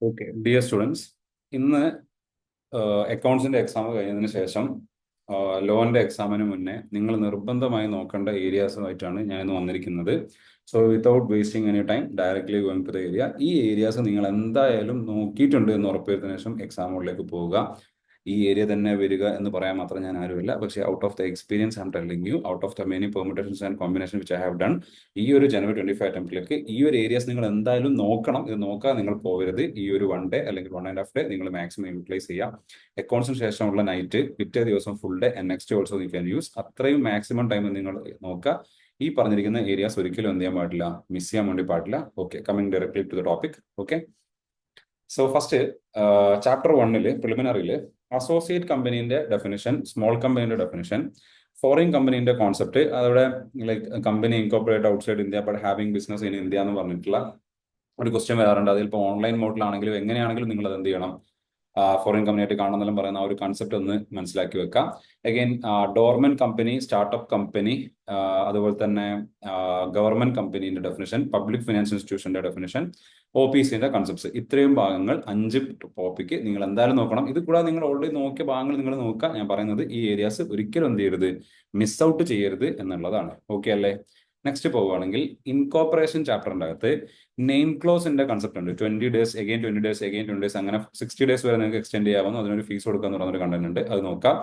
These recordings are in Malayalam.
ഓക്കെ ഡിയർ സ്റ്റുഡൻസ്, ഇന്ന് അക്കൗണ്ട്സിന്റെ എക്സാം കഴിഞ്ഞതിന് ശേഷം ലോന്റെ എക്സാമിന് മുന്നേ നിങ്ങൾ നിർബന്ധമായി നോക്കേണ്ട ഏരിയാസുമായിട്ടാണ് ഞാൻ ഇന്ന് വന്നിരിക്കുന്നത്. So without wasting any time directly going to the area. ഈ ഏരിയാസ് നിങ്ങൾ എന്തായാലും നോക്കിയിട്ടുണ്ട് എന്ന് ഉറപ്പുവരുത്തിയതിനു ശേഷം എക്സാമുകളിലേക്ക് പോവുക. ഈ ഏരിയ തന്നെ വരിക എന്ന് പറയാൻ മാത്രം ഞാൻ ആരുമില്ല, പക്ഷേ out of the experience I am telling you, out of the many permutations and combination which I have done, ഈ ഒരു ജനുവരി 25 അറ്റംപ്റ്റിലേക്ക് ഈ ഒരു ഏരിയാസ് നിങ്ങൾ എന്തായാലും നോക്കണം. ഇത് നോക്കാൻ നിങ്ങൾ പോകരുത്. ഈ ഒരു 1 ഡേ അല്ലെങ്കിൽ 1.5 ഡേ നിങ്ങൾ മാക്സിമം യൂട്ടിലൈസ് ചെയ്യാം. അക്കൗണ്ട്സിന് ശേഷമുള്ള നൈറ്റ്, പിറ്റേ ദിവസം full day and next also you can use. അത്രയും മാക്സിമം ടൈം നിങ്ങൾ നോക്കുക. ഈ പറഞ്ഞിരിക്കുന്ന ഏരിയാസ് ഒരിക്കലും എന്ത് ചെയ്യാൻ പാടില്ല, മിസ് ചെയ്യാൻ വേണ്ടി പാടില്ല. Okay, coming directly to the topic. Okay, so first chapter 1 പ്രിലിമിനറിയിൽ അസോസിയേറ്റ് കമ്പനീന്റെ ഡെഫിനിഷൻ, സ്മോൾ കമ്പനീന്റെ ഡെഫിനിഷൻ, ഫോറിൻ കമ്പനീന്റെ കോൺസെപ്റ്റ്, അതോടെ like company incorporate outside India but having business in India എന്ന് പറഞ്ഞിട്ടുള്ള ഒരു ക്വസ്റ്റ്യൻ വരാറുണ്ട്. അതിലിപ്പോൾ ഓൺലൈൻ മോഡിലാണെങ്കിലും എങ്ങനെയാണെങ്കിലും നിങ്ങൾ അത് എന്ത് ചെയ്യണം, ഫോറിൻ കമ്പനിയായിട്ട് കാണുന്നെല്ലാം പറയുന്ന ആ ഒരു കൺസെപ്റ്റ് ഒന്ന് മനസ്സിലാക്കി വെക്കാം. Again dormant company, startup company, അതുപോലെ തന്നെ ഗവൺമെന്റ് കമ്പനീന്റെ ഡെഫിനിഷൻ, പബ്ലിക് ഫിനാൻസ് ഇൻസ്റ്റിറ്റ്യൂഷന്റെ ഡെഫിനിഷൻ, OPCന്റെ കൺസെപ്റ്റ്സ്, ഇത്രയും ഭാഗങ്ങൾ 5 ടോപ്പിക്ക് നിങ്ങൾ എന്തായാലും നോക്കണം. ഇത് കൂടാതെ നിങ്ങൾ ഓൾറെഡി നോക്കിയ ഭാഗങ്ങൾ നിങ്ങൾ നോക്കുക. ഞാൻ പറയുന്നത് ഈ ഏരിയാസ് ഒരിക്കലും എന്ത് ചെയ്യരുത്, മിസ് ഔട്ട് ചെയ്യരുത് എന്നുള്ളതാണ്. ഓക്കെ അല്ലേ? നെക്സ്റ്റ് പോവുകയാണെങ്കിൽ ഇൻകോർപ്പറേഷൻ ചാപ്റ്ററിന്റെ അകത്ത് നെയിം ക്ലോസിന്റെ കൺസെപ്റ്റ് ഉണ്ട്. 20 days, again 20 days, again 20 days, അങ്ങനെ 60 days വരെ നിങ്ങൾക്ക് എക്സ്റ്റെൻഡ് ചെയ്യാവുന്നു. അതിനൊരു ഫീസ് കൊടുക്കുക എന്ന് പറഞ്ഞൊരു കണ്ടന്റ് ഉണ്ട്, അത് നോക്കാം.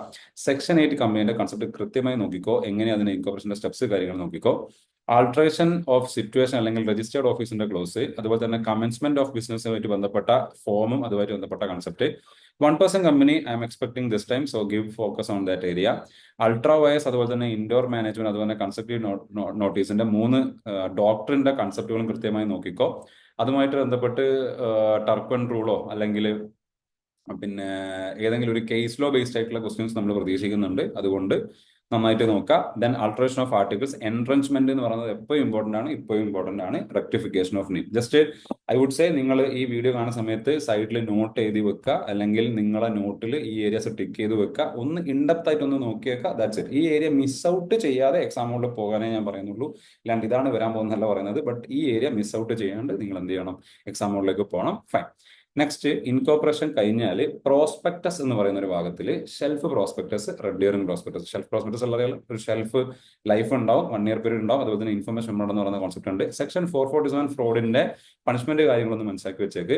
സെക്ഷൻ 8 കമ്പനീന്റെ കൺസെപ്റ്റ് കൃത്യമായി നോക്കിക്കോ, എങ്ങനെ അതിന് ഇൻകോർപ്പറേഷന്റെ സ്റ്റെപ്സ് കാര്യങ്ങൾ നോക്കിക്കോ. ആൾട്രേഷൻ ഓഫ് സിറ്റുവേഷൻ അല്ലെങ്കിൽ രജിസ്റ്റേർഡ് ഓഫീസിന്റെ ക്ലോസ്, അതുപോലെ തന്നെ കമൻസ്മെന്റ് ഓഫ് ബിസിനസ്സുമായിട്ട് ബന്ധപ്പെട്ട ഫോമും അതുമായിട്ട് ബന്ധപ്പെട്ട concept. 1% company I M expecting this time, so give focus on that area. Ultra wires, അതുപോലെ തന്നെ ഇൻഡോർ മാനേജ്മെന്റ്, അതുപോലെ തന്നെ കൺസെപ്റ്റീവ് നോട്ടീസിന്റെ 3 ഡോക്ടറിന്റെ കൺസെപ്റ്റുകളും കൃത്യമായി നോക്കിക്കോ. അതുമായിട്ട് ബന്ധപ്പെട്ട് ടർപ്പൻ റൂളോ അല്ലെങ്കിൽ പിന്നെ ഏതെങ്കിലും ഒരു കേസ് ലോ ബേസ്ഡ് ആയിട്ടുള്ള ക്വസ്റ്റ്യൻസ് നമ്മൾ പ്രതീക്ഷിക്കുന്നുണ്ട്. അതുകൊണ്ട് നന്നായിട്ട് നോക്കാം. Then alteration of articles, entrenchment എന്ന് പറയുന്നത് എപ്പോഴും ഇമ്പോർട്ടന്റ് ആണ്, ഇപ്പോഴും ഇമ്പോർട്ടന്റ് ആണ്. Rectification of name, just I would say നിങ്ങൾ ഈ വീഡിയോ കാണുന്ന സമയത്ത് സൈഡിൽ നോട്ട് എഴുതി വെക്കുക, അല്ലെങ്കിൽ നിങ്ങളെ നോട്ടിൽ ഈ ഏരിയാസ് ടിക്ക് ചെയ്ത് വെക്കുക. ഒന്ന് ഇൻഡെപ്ത് ആയിട്ട് ഒന്ന് നോക്കി വെക്കുക. That's it. ഈ ഏരിയ മിസ് ഔട്ട് ചെയ്യാതെ എക്സാമുകളിൽ പോകാനേ ഞാൻ പറയുന്നുള്ളൂ, ഇല്ലാണ്ട് ഇതാണ് വരാൻ പോകുന്നതല്ല പറയുന്നത്. ബട്ട് ഈ ഏരിയ മിസ് ഔട്ട് ചെയ്യാണ്ട് നിങ്ങൾ എന്ത് ചെയ്യണം, എക്സാമുകളിലേക്ക് പോകണം. ഫൈൻ. നെക്സ്റ്റ്, ഇൻകോർപ്പറേഷൻ കഴിഞ്ഞാൽ പ്രോസ്പെക്ടസ് എന്ന് പറയുന്ന ഒരു ഭാഗത്തിൽ shelf prospectus, red earring prospectus. Shelf prospectus ഉള്ള ഒരു ഷെൽഫ് ലൈഫ് ഉണ്ടാവും, 1 year പീരീഡ് ഉണ്ടാവും. അതുപോലെ തന്നെ ഇൻഫർമേഷൻ എന്ന് പറയുന്ന കോൺസെപ്റ്റ് ഉണ്ട്. സെക്ഷൻ 447 ഫ്രോഡിന്റെ പണിഷ്മെന്റ് കാര്യങ്ങളൊന്നും മനസ്സിലാക്കി വെച്ചേക്ക്.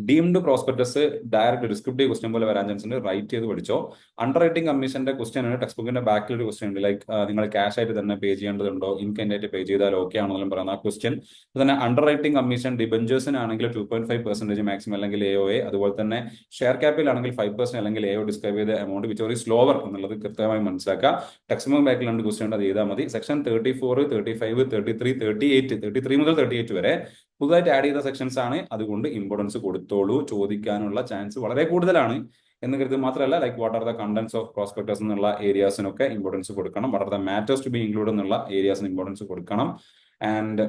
Deemed prospectus direct descriptive question പോലെ വരാൻ ചാൻസ് ഉണ്ട്, റൈറ്റ് ചെയ്ത് പഠിച്ചോ. അണ്ടർ റൈറ്റിംഗ് കമ്മീഷന്റെ ക്വസ്റ്റ്യൻ ആണ്, ടെക്സ്റ്റ് ബുക്കിന്റെ ബാക്കിൽ ഒരു ക്വസ്റ്റ്യൻ ഉണ്ട്, ലൈക്ക് നിങ്ങൾ ക്യാഷ് ആയിട്ട് തന്നെ പേ ചെയ്യേണ്ടതുണ്ടോ, ഇൻകൈൻഡ് ആയിട്ട് പേ ചെയ്താൽ ഓക്കെ ആണെന്നെല്ലാം പറയുന്ന ആ ക്വസ്റ്റ്യൻ. അതുപോലെ അണ്ടർ റൈറ്റിംഗ് കമ്മീഷൻ ഡിബഞ്ചേഴ്സിനാണെങ്കിൽ 2.5% മാക്സിമം അല്ലെങ്കിൽ AOA, അതുപോലെ തന്നെ ഷെയർ ക്യാപിറ്റലാണെങ്കിൽ 5% അല്ലെങ്കിൽ AO ഡിസ്ക്രൈബ് ചെയ്ത എമൗണ്ട് വിച്ച് ഓർ സ്ലോവർ എന്നുള്ളത് കൃത്യമായി മനസ്സിലാക്കുക. ടെക്സ്റ്റ് ബുക്ക് ബാക്കിൽ 2 ക്വസ്റ്റ്യൻ ഉണ്ട്, അത് ചെയ്താൽ മതി. സെക്ഷൻ 34, 35, 33, 38, 33 മുതൽ 38 വരെ പുതുതായിട്ട് ആഡ് ചെയ്ത സെക്ഷൻസ് ആണ്. അതുകൊണ്ട് ഇമ്പോർട്ടൻസ് കൊടുത്തോളൂ, ചോദിക്കാനുള്ള ചാൻസ് വളരെ കൂടുതലാണ് എന്ന് കരുതി മാത്രമല്ല, like what are the contents of prospectus എന്നുള്ള ഏരിയാസിനൊക്കെ ഇമ്പോർട്ടൻസ് കൊടുക്കണം. What are the matters to be include എന്നുള്ള ഏരിയാസിന് ഇമ്പോർട്ടൻസ് കൊടുക്കണം. ആൻഡ്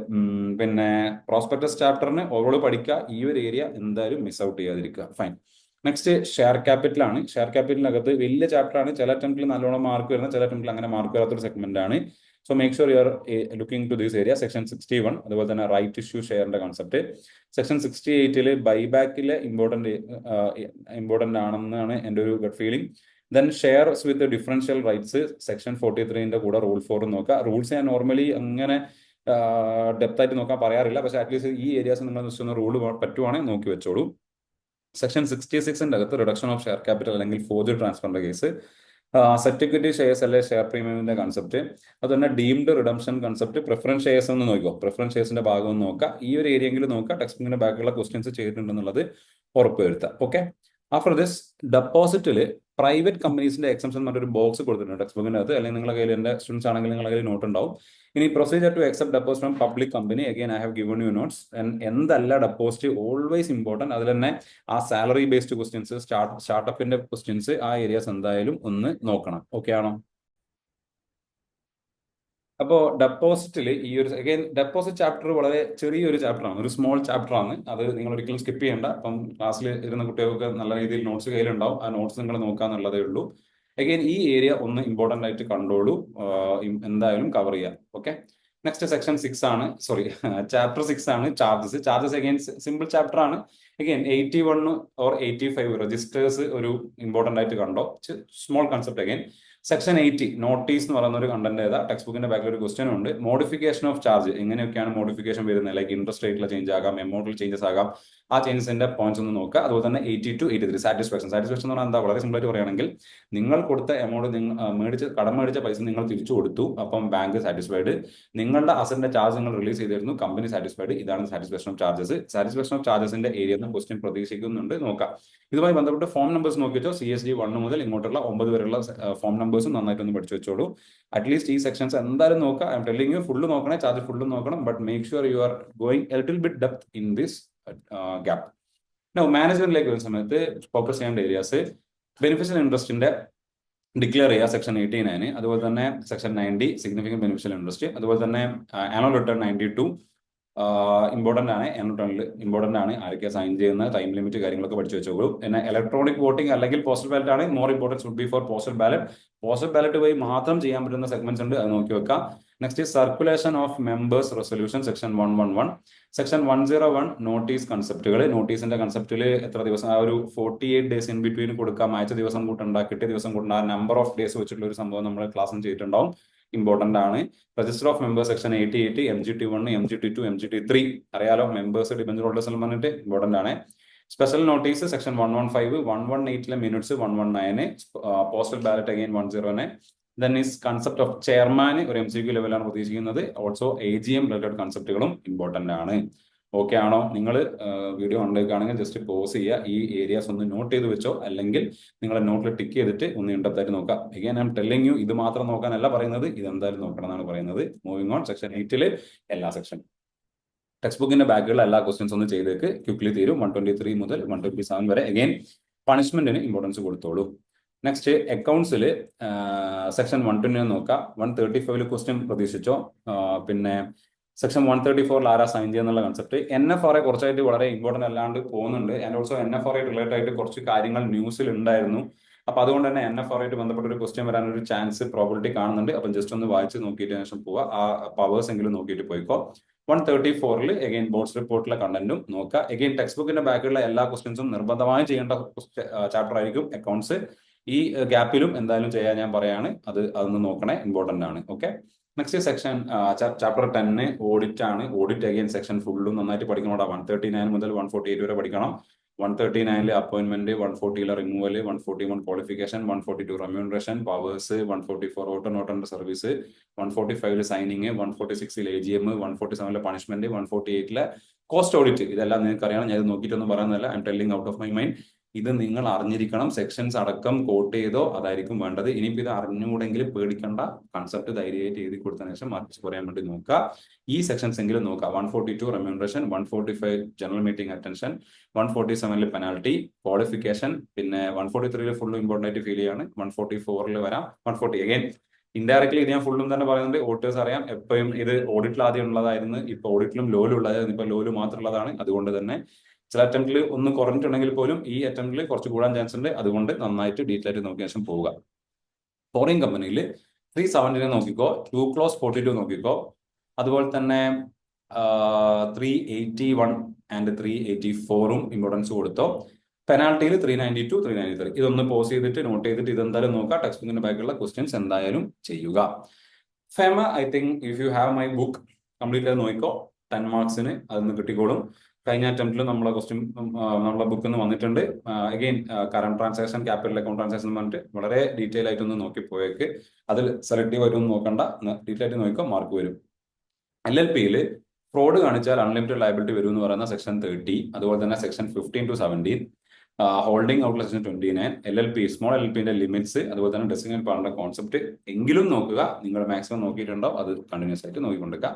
പിന്നെ പ്രോസ്പെക്ടസ് ചാപ്റ്ററിന് ഓവറോൾ പഠിക്കുക. ഈ ഒരു ഏരിയ എന്തായാലും മിസ് ഔട്ട് ചെയ്യാതിരിക്കുക. ഫൈൻ. നെക്സ്റ്റ് ഷെയർ ക്യാപിറ്റൽ ആണ്. ഷെയർ ക്യാപിറ്റലിനകത്ത് വലിയ ചാപ്റ്റർ ആണ്. ചില അറ്റംപ്റ്റിൽ നല്ലോണം മാർക്ക് വരുന്ന, ചില അറ്റംപ്റ്റിൽ അങ്ങനെ മാർക്ക് വരാത്തൊരു സെഗ്മെന്റ് ആണ്. So make sure you are looking to this area. Section 61, അതുപോലെ തന്നെ റൈറ്റ് ഇഷ്യൂ ഷെയറിന്റെ കൺസെപ്റ്റ്. സെക്ഷൻ 68 ബൈബാക്കിലെ ഇമ്പോർട്ടന്റ് ആണെന്നാണ് എൻ്റെ ഒരു gut feeling. Then shares with differential rights, section 43ന്റെ കൂടെ റൂൾ 4 നോക്കുക. റൂൾസ് ഞാൻ നോർമലി അങ്ങനെ ഡെപ്ത് ആയിട്ട് നോക്കാൻ പറയാറില്ല, പക്ഷെ അറ്റ്ലീസ്റ്റ് ഈ ഏരിയാസ് നിങ്ങൾ ഒന്ന് റൂൾ പറ്റുവാണെങ്കിൽ നോക്കി വെച്ചോളൂ. സെക്ഷൻ 66ന്റെ അകത്ത് റിഡക്ഷൻ ഓഫ് ഷെയർ ക്യാപിറ്റൽ അല്ലെങ്കിൽ ഫോർജറി ട്രാൻസ്ഫറിന്റെ കേസ്, സെക്യൂരിറ്റി ഷെയർസ് അല്ലെ ഷെയർ പ്രീമിയമിന്റെ കൺസെപ്റ്റ്, അതുതന്നെ deemed redemption concept, preference shares എന്ന് നോക്കിയോ, പ്രിഫറൻസ് ഷെയർസിന്റെ ഭാഗം ഒന്ന് നോക്കുക. ഈ ഒരു ഏരിയയെങ്കിലും നോക്കുക. ടെക്സ്റ്റ് ബുക്കിന്റെ ബാക്കിയുള്ള ക്വസ്റ്റ്യൻസ് ചെയ്തിട്ടുണ്ടെന്നുള്ളത് ഉറപ്പുവരുത്തുക. ഓക്കെ. ആഫ്റ്റർ ദിസ് ഡെപ്പോസിറ്റിൽ പ്രൈവറ്റ് കമ്പനീസിന്റെ എക്സംഷൻ പറഞ്ഞൊരു ബോക്സ് കൊടുത്തിട്ടുണ്ട് ടെക്സ്റ്റ് ബുക്കിന്റെ അകത്ത്, അല്ലെങ്കിൽ നിങ്ങളുടെ കയ്യിൽ, എൻ്റെ സ്റ്റുഡൻസ് ആണെങ്കിൽ നിങ്ങളുടെ കയ്യിൽ നോട്ട് ഉണ്ടാവും. ഇനി procedure to accept deposit from public company, again I have given you notes. എന്തല്ല ഡെപ്പോസിറ്റ് ഓൾവേസ് ഇമ്പോർട്ടൻറ്റ്. അതിൽ തന്നെ ആ സാലറി ബേസ്ഡ് ക്വസ്റ്റ്യൻസ്, സ്റ്റാർട്ടപ്പിന്റെ ക്വസ്റ്റ്യൻസ്, ആ ഏരിയാസ് എന്തായാലും ഒന്ന് നോക്കണം. ഓക്കെ ആണോ? അപ്പോൾ ഡെപ്പോസിറ്റിൽ ഈ ഒരു അഗൈൻ ഡെപ്പോസിറ്റ് ചാപ്റ്റർ വളരെ ചെറിയൊരു ചാപ്റ്ററാണ്, ഒരു സ്മോൾ ചാപ്റ്ററാണ്. അത് നിങ്ങൾ ഒരിക്കലും സ്കിപ്പ് ചെയ്യേണ്ട. അപ്പം ക്ലാസ്സിൽ ഇരുന്ന കുട്ടികൾക്ക് നല്ല രീതിയിൽ നോട്ട്സ് കയ്യിലുണ്ടാവും. ആ നോട്ട്സ് നിങ്ങൾ നോക്കാന്നുള്ളതേ ഉള്ളൂ. അഗൈൻ ഈ ഏരിയ ഒന്ന് ഇമ്പോർട്ടൻ്റ് ആയിട്ട് കണ്ടോളൂ, എന്തായാലും കവർ ചെയ്യാം. ഓക്കെ. നെക്സ്റ്റ് സെക്ഷൻ 6 ആണ്, സോറി ചാപ്റ്റർ 6 ആണ് ചാർജസ് അഗൈൻ സിമ്പിൾ ചാപ്റ്റർ ആണ്. അഗൈൻ 81 ഓർ 85 രജിസ്റ്റേഴ്സ് ഒരു ഇമ്പോർട്ടന്റ് ആയിട്ട് കണ്ടോ, small concept. Again section 80 notice എന്ന് പറയുന്ന ഒരു കണ്ടന്റ് ഏതാ, ടെക്സ്റ്റ് ബുക്കിന്റെ ബാക്കിൽ ഒരു ക്വസ്റ്റ്യൻ ഉണ്ട്. മോഡിഫിക്കേഷൻ ഓഫ് ചാർജ്, എങ്ങനെയൊക്കെയാണ് മോഡിഫിക്കേഷൻ വരുന്നത്, ലൈക്ക് ഇൻട്രസ്റ്റ് റേറ്റിലെ ചേഞ്ച് ആകാം, എമൗണ്ടിൽ ചേഞ്ചസ് ആകാം, ആ ചേഞ്ചസിന്റെ പോയിന്റ്സ് ഒന്ന് നോക്കുക. അതുപോലെ തന്നെ 80 to 83 സാറ്റിസ്ഫാക്ഷൻ എന്ന് പറഞ്ഞാൽ എന്താ, വളരെ സിമ്പിൾ ആയിട്ട് പറയുകയാണെങ്കിൽ നിങ്ങൾ കൊടുത്ത എമൗണ്ട്, നിങ്ങൾ കടം മേടിച്ച പൈസ നിങ്ങൾ തിരിച്ചു കൊടുത്തു, അപ്പം ബാങ്ക് സാറ്റിസ്ഫൈഡ്, നിങ്ങളുടെ അസറ്റിന്റെ ചാർജ് നിങ്ങൾ റിലീസ് ചെയ്തിരുന്നു, കമ്പനി സാറ്റിസ്ഫൈഡ്. ഇതാണ് satisfaction of charges. Satisfaction of ചാർജസിന്റെ ഏരിയ എന്ന ക്വസ്റ്റ്യൻ പ്രതീക്ഷിക്കുന്നുണ്ട്, നോക്കാം. ഇതുമായി ബന്ധപ്പെട്ട് ഫോം നമ്പേഴ്സ് നോക്കിയോ, CSD 1 മുതൽ ഇങ്ങോട്ടുള്ള 9 വരെയുള്ള ഫോം നമ്പേഴ്സും നന്നായിട്ടൊന്ന് പഠിച്ചു വെച്ചോളൂ. അറ്റ്ലീസ്റ്റ് ഈ സെക്ഷൻസ് എന്തായാലും നോക്കുക. I am telling you, full നോക്കണേ, ചാർജ് ഫുള്ള് നോക്കണം, but make sure you are going a little bit depth in this gap. മാനേജ്മെന്റിലേക്ക് വരുന്ന സമയത്ത് ഫോക്കസ് ചെയ്യേണ്ട ഏരിയാസ്, ബെനിഫിഷ്യൽ ഇൻട്രസ്റ്റിന്റെ ഡിക്ലെയർ ചെയ്യുക, സെക്ഷൻ 89. അതുപോലെ തന്നെ സെക്ഷൻ 90 സിഗ്നിഫിക്കന്റ് ബെനിഫിഷ്യൽ ഇൻട്രസ്റ്റ്. അതുപോലെ തന്നെ ആനുവൽ റിട്ടേൺ 92 ഇമ്പോർട്ടന്റ് ആണ്. ഇമ്പോർട്ടന്റ് ആണ്. ആരൊക്കെ സൈൻ ചെയ്യുന്ന ടൈം ലിമിറ്റ് കാര്യങ്ങളൊക്കെ പഠിച്ചു വെച്ചോളൂ. പിന്നെ ഇലക്ട്രോണിക് വോട്ടിംഗ് അല്ലെങ്കിൽ പോസ്റ്റൽ ബാലറ്റ് ആണ്. More importance would be for postal ballot. Postal ballot വഴി മാത്രം ചെയ്യാൻ പറ്റുന്ന സെഗ്മെന്റ്സ് ഉണ്ട്, അത് നോക്കി വെക്കാം. Next circulation of members resolution section 111. Section 101 notice കൺസെപ്റ്റുകൾ. നോട്ടീസിന്റെ കൺസെപ്റ്റിൽ എത്ര ദിവസം, ആ ഒരു 48 ഡേയ്സ് ഇൻ ബിറ്റ്വീൻ കൊടുക്കാം, അയച്ച ദിവസം കൂട്ടണ്ട, കിട്ടിയ ദിവസം കൂട്ടണ്ട, ആ നമ്പർ ഓഫ് ഡേയ്സ് വെച്ചിട്ടുള്ള ഒരു സംഭവം നമ്മൾ ക്ലാസ്സിൽ ചെയ്തിട്ടുണ്ടാവും, ഇമ്പോർട്ടന്റ് ആണ്. Register of members section 88, MGT1, MGT2, MGT3 അറിയാലോ, മെമ്പേഴ്സ് ഡിബഞ്ചർ ഹോൾഡേഴ്സ് എന്ന് പറഞ്ഞിട്ട് ഇമ്പോർട്ടന്റ് ആണ്. Special notice section 115, 118 minutes, 119 postal ballot again 109. Then is concept of chairman ഒരു MCQ ലെവലാണ് പ്രതീക്ഷിക്കുന്നത്. ഓൾസോ AGM റിലേറ്റഡ് കൺസെപ്റ്റുകളും ഇമ്പോർട്ടന്റ് ആണ്. ഓക്കെ ആണോ? നിങ്ങൾ വീഡിയോ ഉണ്ടാക്കുകയാണെങ്കിൽ ജസ്റ്റ് പോസ് ചെയ്യുക, ഈ ഏരിയാസ് ഒന്ന് നോട്ട് ചെയ്ത് വെച്ചോ, അല്ലെങ്കിൽ നിങ്ങളെ നോട്ടിൽ ടിക്ക് ചെയ്തിട്ട് ഒന്ന് ഇൻഡെപ്തായിട്ട് നോക്കാം. Again I am telling U, ഇത് മാത്രം നോക്കാനല്ല പറയുന്നത്, ഇത് എന്തായാലും നോക്കണം എന്നാണ് പറയുന്നത്. മൂവിങ് ഓൺ, സെക്ഷൻ 8 എല്ലാ സെക്ഷൻ ടെക്സ്റ്റ് ബുക്കിന്റെ ബാക്കിയുള്ള എല്ലാ ക്വസ്റ്റ്യൻസ് ഒന്ന് ചെയ്തേക്ക്, ക്വിക്ലി തീരും. 123 മുതൽ 127 വരെ. അഗൈൻ പണിഷ്മെന്റിന് ഇമ്പോർട്ടൻസ് കൊടുത്തോളൂ. നെക്സ്റ്റ് അക്കൗണ്ട്സിൽ സെക്ഷൻ 120 നോക്കാം. 135 ക്വസ്റ്റ്യൻ പ്രതീക്ഷിച്ചോ. പിന്നെ സെക്ഷൻ 134 ആരാ സൈൻ ചെയ്യുന്നുള്ള കൺസെപ്റ്റ്. NFRA കുറച്ചായിട്ട് വളരെ ഇമ്പോർട്ടന്റ് അല്ലാണ്ട് പോകുന്നുണ്ട്. ആൻഡ് ഓൾസോ NFRA റിലേറ്റഡ് ആയിട്ട് കുറച്ച് കാര്യങ്ങൾ ന്യൂസിൽ ഉണ്ടായിരുന്നു. അപ്പൊ അതുകൊണ്ട് തന്നെ NFRA ആയിട്ട് ബന്ധപ്പെട്ട ഒരു ക്വസ്റ്റ്യൻ വരാൻ ഒരു ചാൻസ്, പ്രോബിലിറ്റി കാണുന്നുണ്ട്. അപ്പം ജസ്റ്റ് ഒന്ന് വായിച്ച് നോക്കിയിട്ട് ശേഷം പോവുക, ആ പവേഴ്സ് എങ്കിലും നോക്കിയിട്ട് പോയിക്കോ. 134 അഗൈൻ ബോർഡ്സ് റിപ്പോർട്ടിലെ കണ്ടന്റും നോക്കുക. അഗൈൻ ടെക്സ്റ്റ് ബുക്കിന്റെ ബാക്കിയുള്ള എല്ലാ ക്വസ്റ്റ്യൻസും നിർബന്ധമായും ചെയ്യേണ്ട ചാപ്റ്റർ ആയിരിക്കും അക്കൗണ്ട്സ്. ഈ ഗ്യാപ്പിലും എന്തായാലും ചെയ്യാൻ ഞാൻ പറയാണ്, അതൊന്ന് നോക്കണേ, ഇമ്പോർട്ടന്റ് ആണ്. Okay, next section chapter 10 audit ആണ്. ഓഡിറ്റ് അഗൈൻ സെക്ഷൻ ഫുള്ളും നന്നായിട്ട് പഠിക്കണം. 139 മുതൽ 148 വരെ പഠിക്കണം. 139 appointment, 140 removal, 141 qualification, 142 remuneration, powers, 144 auditor service, 145 signing, 146 AGM, 147 punishment, 148 cost audit. ഇതെല്ലാം നിങ്ങൾക്ക് അറിയണം, ഞാൻ ഇത് നോക്കിയിട്ടൊന്നും പറയുന്നില്ല, I am telling out of my mind. ഇത് നിങ്ങൾ അറിഞ്ഞിരിക്കണം. സെക്ഷൻസ് അടക്കം കോട്ട് ചെയ്തോ അതായിരിക്കും വേണ്ടത്. ഇനിയിപ്പോൾ ഇത് അറിഞ്ഞുകൂടെങ്കിൽ പേടിക്കേണ്ട, കൺസെപ്റ്റ് ധൈര്യമായിട്ട് എഴുതി കൊടുത്തതിന് ശേഷം മാർക്സ് കുറയാൻ വേണ്ടി നോക്കുക. ഈ സെക്ഷൻസ് എങ്കിലും നോക്കുക. 142 remuneration, 145 general meeting attention, 147 penalty, qualification, പിന്നെ 143 ഫുള്ളും ഇമ്പോർട്ടൻ്റ് ആയിട്ട് ഫീൽ ചെയ്യാണ്. 144 വരാം. 140 അഗൈൻ ഇൻഡയറക്ട്ലി ഇത് ഞാൻ ഫുള്ളും തന്നെ പറയുന്നുണ്ട്. ഓഡിറ്റേഴ്സ് അറിയാം, എപ്പോഴും ഇത് ഓഡിറ്റിൽ ആദ്യം ഉള്ളതായിരുന്നു, ഇപ്പൊ ഓഡിറ്റിലും ലോലും ഉള്ളതായിരുന്നു, ഇപ്പൊ ലോല് മാത്രമുള്ളതാണ്. അതുകൊണ്ട് തന്നെ ചില അറ്റംപ്റ്റിൽ ഒന്ന് കുറഞ്ഞിട്ടുണ്ടെങ്കിൽ പോലും ഈ അറ്റംപ്റ്റിൽ കുറച്ച് കൂടാൻ ചാൻസ് ഉണ്ട്. അതുകൊണ്ട് നന്നായിട്ട് ഡീറ്റെയിൽ ആയിട്ട് നോക്കിയ ശേഷം പോവുക. ഫോറിൻ കമ്പനിയിൽ 370 നോക്കിക്കോ, 2 ക്ലോസ് 42 നോക്കിക്കോ. അതുപോലെ തന്നെ 381 ആൻഡ് 384 ഇമ്പോർട്ടൻസ് കൊടുത്തോ. പെനാൾട്ടിയിൽ 392, 393 ഇതൊന്ന് പോസ് ചെയ്തിട്ട് നോട്ട് ചെയ്തിട്ട് ഇതെന്തായാലും നോക്കുക. ടെക്സ്റ്റ് ബുക്കിന്റെ ബാക്കിയുള്ള ക്വസ്റ്റ്യൻസ് എന്തായാലും ചെയ്യുക. FEMA, I think if you have my book complete ആയി നോക്കിക്കോ, 10 മാർക്സിന് അതൊന്ന് കിട്ടിക്കോളും. കഴിഞ്ഞ അറ്റംപ്റ്റിൽ നമ്മളെ ക്വസ്റ്റ്യൻ നമ്മളെ ബുക്കിൽ നിന്ന് വന്നിട്ടുണ്ട്. Again current transaction, capital account transaction എന്ന് പറഞ്ഞിട്ട് വളരെ ഡീറ്റെയിൽ ആയിട്ടൊന്ന് നോക്കി പോയേക്ക്. അതിൽ സെലക്റ്റീവ് ആയിട്ടൊന്നും നോക്കണ്ട, ഡീറ്റെയിൽ ആയിട്ട് നോക്കിക്കോ, മാർക്ക് വരും. LLPയിൽ ഫ്രോഡ് കാണിച്ചാൽ അൺലിമിറ്റഡ് ലയബിലിറ്റി വരും എന്ന് പറയുന്ന സെക്ഷൻ 30. അതുപോലെ തന്നെ section 15 to 17, holding out section 29, LLP small LLPന്റെ ലിമിറ്റ്സ്, അതുപോലെ തന്നെ ഡെസിഗ്നേറ്റ് പാർട്ണർ കോൺസെപ്റ്റ് എങ്കിലും നോക്കുക. നിങ്ങൾ മാക്സിമം നോക്കിയിട്ടുണ്ടോ, അത് കണ്ടിന്യൂസ് ആയിട്ട് നോക്കിക്കൊണ്ടിരിക്കുക.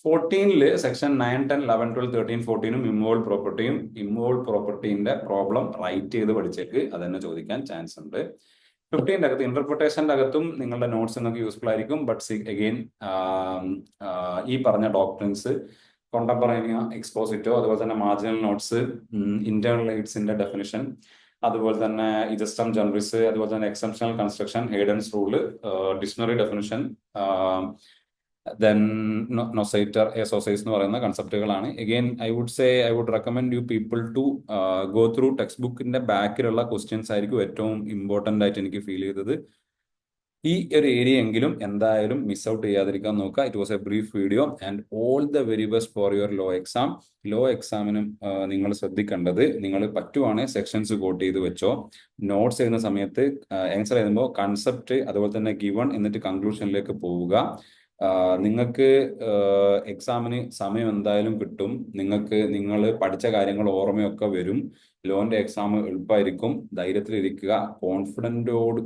14 സെക്ഷൻ 9, 10, 11, 12, 13, 14 ഇമ്മൂവബിൾ പ്രോപ്പർട്ടിയും, ഇമ്മൂവബിൾ പ്രോപ്പർട്ടിന്റെ പ്രോബ്ലം റൈറ്റ് ചെയ്ത് പഠിച്ചേക്ക്, അത് തന്നെ ചോദിക്കാൻ ചാൻസ് ഉണ്ട്. 15 അകത്ത് ഇന്റർപ്രിട്ടേഷന്റെ അകത്തും നിങ്ങളുടെ നോട്ട്സ് നിങ്ങൾക്ക് യൂസ്ഫുൾ ആയിരിക്കും. ബട്ട് അഗെയിൻ ഈ പറഞ്ഞ ഡോക്ട്രിൻസ്, കോണ്ടംപറേനിയ, എക്സ്പോസിറ്റോ, അതുപോലെ തന്നെ മാർജിനൽ നോട്ട്സ്, ഇന്റേണൽ എയ്ഡ്സിന്റെ ഡെഫിനിഷൻ, അതുപോലെ തന്നെ ഇജസ്റ്റം ജനറിസ്, അതുപോലെ തന്നെ exceptional construction, Heydon's rule, dictionary definition, then noscitur a sociis എന്ന് പറയുന്ന കൺസെപ്റ്റുകളാണ്. Again I would recommend you people to go through ടെക്സ്റ്റ് ബുക്കിന്റെ ബാക്കിലുള്ള ക്വസ്റ്റ്യൻസ് ആയിരിക്കും ഏറ്റവും ഇമ്പോർട്ടൻ്റ് ആയിട്ട് എനിക്ക് ഫീൽ ചെയ്തത്. ഈ ഒരു ഏരിയ എങ്കിലും എന്തായാലും മിസ് ഔട്ട് ചെയ്യാതിരിക്കാൻ നോക്കുക. It was a brief video and all the very best for your law exam. Law എക്സാമിനും നിങ്ങൾ ശ്രദ്ധിക്കേണ്ടത്, നിങ്ങൾ പറ്റുവാണെങ്കിൽ സെക്ഷൻസ് കോട്ട് ചെയ്ത് വെച്ചോ. നോട്ട്സ് എഴുതുന്ന സമയത്ത് ആൻസർ എഴുതുമ്പോൾ കൺസെപ്റ്റ് അതുപോലെ തന്നെ ഗിവൺ എന്നിട്ട് കൺക്ലൂഷനിലേക്ക് പോവുക. നിങ്ങൾക്ക് എക്സാമിന് സമയം എന്തായാലും കിട്ടും. നിങ്ങൾ പഠിച്ച കാര്യങ്ങൾ ഓർമ്മയൊക്കെ വരും. ലോന്റെ എക്സാം എളുപ്പമായിരിക്കും. ധൈര്യത്തിലിരിക്കുക.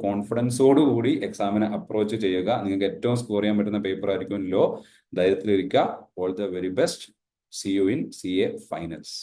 കോൺഫിഡൻസോട് കൂടി എക്സാമിനെ അപ്രോച്ച് ചെയ്യുക. നിങ്ങൾക്ക് ഏറ്റവും സ്കോർ ചെയ്യാൻ പറ്റുന്ന പേപ്പർ ആയിരിക്കും ലോ. ധൈര്യത്തിലിരിക്കുക. All the very best. See you in CA finals.